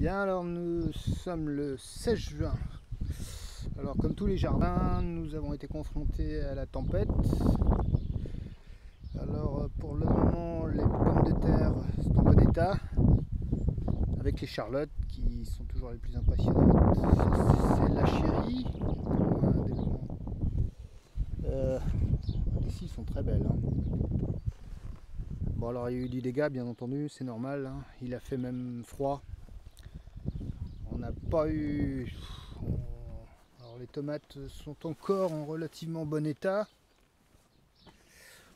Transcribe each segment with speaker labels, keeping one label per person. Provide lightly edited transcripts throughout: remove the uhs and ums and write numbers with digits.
Speaker 1: Bien, alors nous sommes le 16 juin. Alors comme tous les jardins, nous avons été confrontés à la tempête. Alors pour le moment, les pommes de terre sont en bon état, avec les charlottes qui sont toujours les plus impressionnantes. C'est la chérie. Ici, sont très belles. Hein. Bon, alors il y a eu du dégât, bien entendu, c'est normal. Hein. Il a fait même froid. On n'a pas eu. Alors les tomates sont encore en relativement bon état.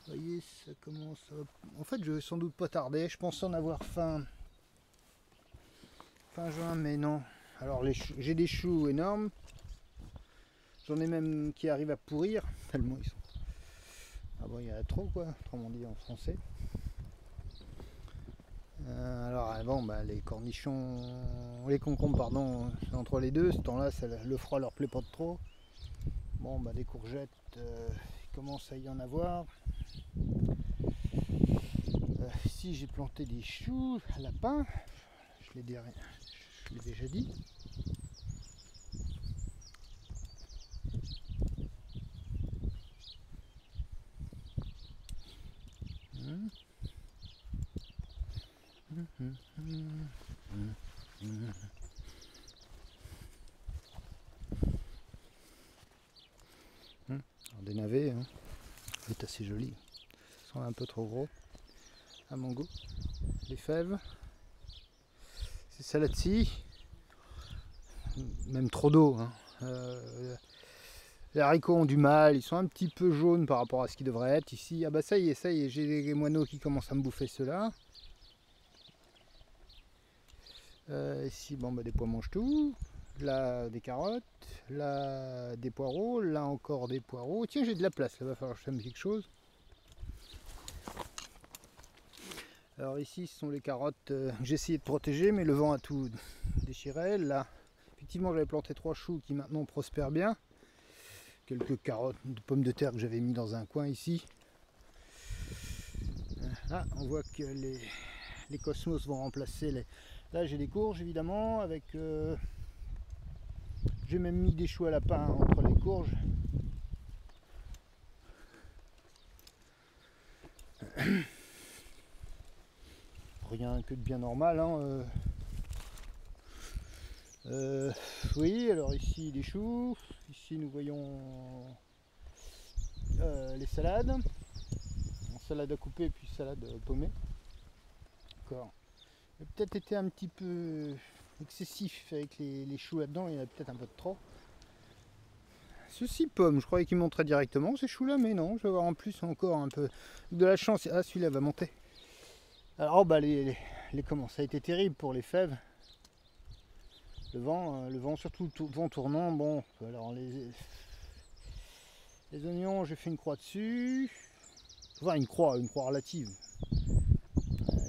Speaker 1: Vous voyez, ça commence à... En fait, je vais sans doute pas tarder. Je pense en avoir fin juin, mais non. Alors j'ai des choux énormes. J'en ai même qui arrivent à pourrir, tellement ils sont... Ah bon, il y en a trop, quoi, autrement dit en français. Alors bon, bah, les cornichons, les concombres, pardon, entre les deux, ce temps-là, le froid leur plaît pas de trop. Bon, bah, des courgettes, il commence à y en avoir. Ici, j'ai planté des choux à lapin, je l'ai déjà dit. Alors, des navets, hein. C'est assez joli. Ils sont un peu trop gros à mon goût. Les fèves, c'est ça là-dessus. Même trop d'eau. Hein. Les haricots ont du mal, ils sont un petit peu jaunes par rapport à ce qu'ils devraient être. Ici, ah bah ça y est, j'ai les moineaux qui commencent à me bouffer ceux-là. Ici, bon, bah, des pois mangent tout. Là, des carottes. Là, des poireaux. Là, encore des poireaux. Tiens, j'ai de la place, là, va falloir que je sème quelque chose. Alors ici, ce sont les carottes que j'ai essayé de protéger, mais le vent a tout déchiré. Là, effectivement, j'avais planté 3 choux qui maintenant prospèrent bien. Quelques carottes, de pommes de terre que j'avais mis dans un coin ici. Là, on voit que les cosmos vont remplacer les... Là, j'ai des courges, évidemment, avec... J'ai même mis des choux à lapin entre les courges. Rien que de bien normal. Hein. Oui, alors ici les choux. Ici nous voyons les salades. Salade à couper puis salade paumée. D'accord. Il a peut-être été un petit peu excessif avec les choux là-dedans. Il y en a peut-être un peu de trop. Ceci pomme, je croyais qu'il monterait directement ces choux là, mais non, je vais avoir en plus encore un peu de la chance. Ah, celui-là va monter. Alors bah comment ça a été terrible pour les fèves. Le vent surtout le vent tournant. Bon, alors les oignons, j'ai fait une croix dessus. Enfin une croix relative.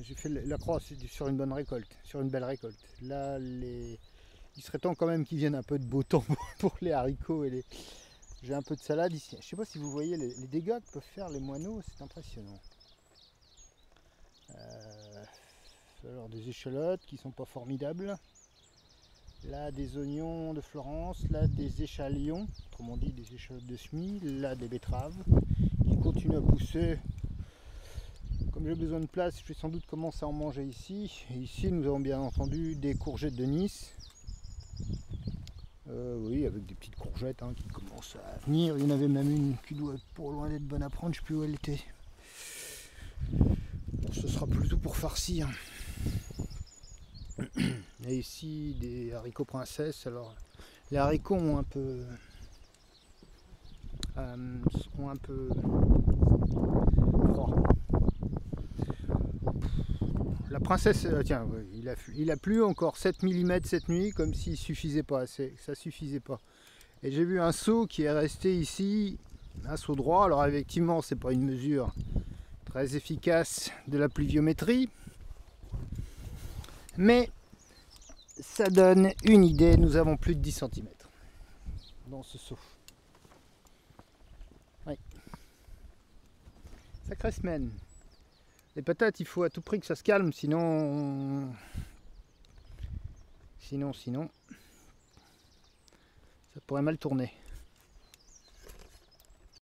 Speaker 1: J'ai fait la croix sur une bonne récolte, sur une belle récolte. Là, il serait temps quand même qu'ils viennent un peu de beau temps pour les haricots et les... J'ai un peu de salade ici. Je ne sais pas si vous voyez les dégâts que peuvent faire les moineaux, c'est impressionnant. Alors des échalotes qui sont pas formidables. Là des oignons de Florence, là des échalions, autrement dit des échalotes de semis, là des betteraves qui continuent à pousser. Comme j'ai besoin de place, je vais sans doute commencer à en manger ici. Et ici nous avons bien entendu des courgettes de Nice. Oui, avec des petites courgettes hein, qui commencent à venir. Il y en avait même une qui doit être pour loin d'être bonne à prendre, je ne sais plus où elle était. Bon, ce sera plutôt pour farcir. Et ici des haricots princesses. Alors les haricots ont un peu froid. La princesse, tiens, il a plu encore 7 mm cette nuit, comme s'il suffisait pas assez, ça suffisait pas. Et j'ai vu un seau qui est resté ici, un seau droit. Alors effectivement, c'est pas une mesure très efficace de la pluviométrie, mais ça donne une idée. Nous avons plus de 10 cm dans ce seau. Oui. Sacrée semaine. Les patates, il faut à tout prix que ça se calme, sinon Sinon, ça pourrait mal tourner.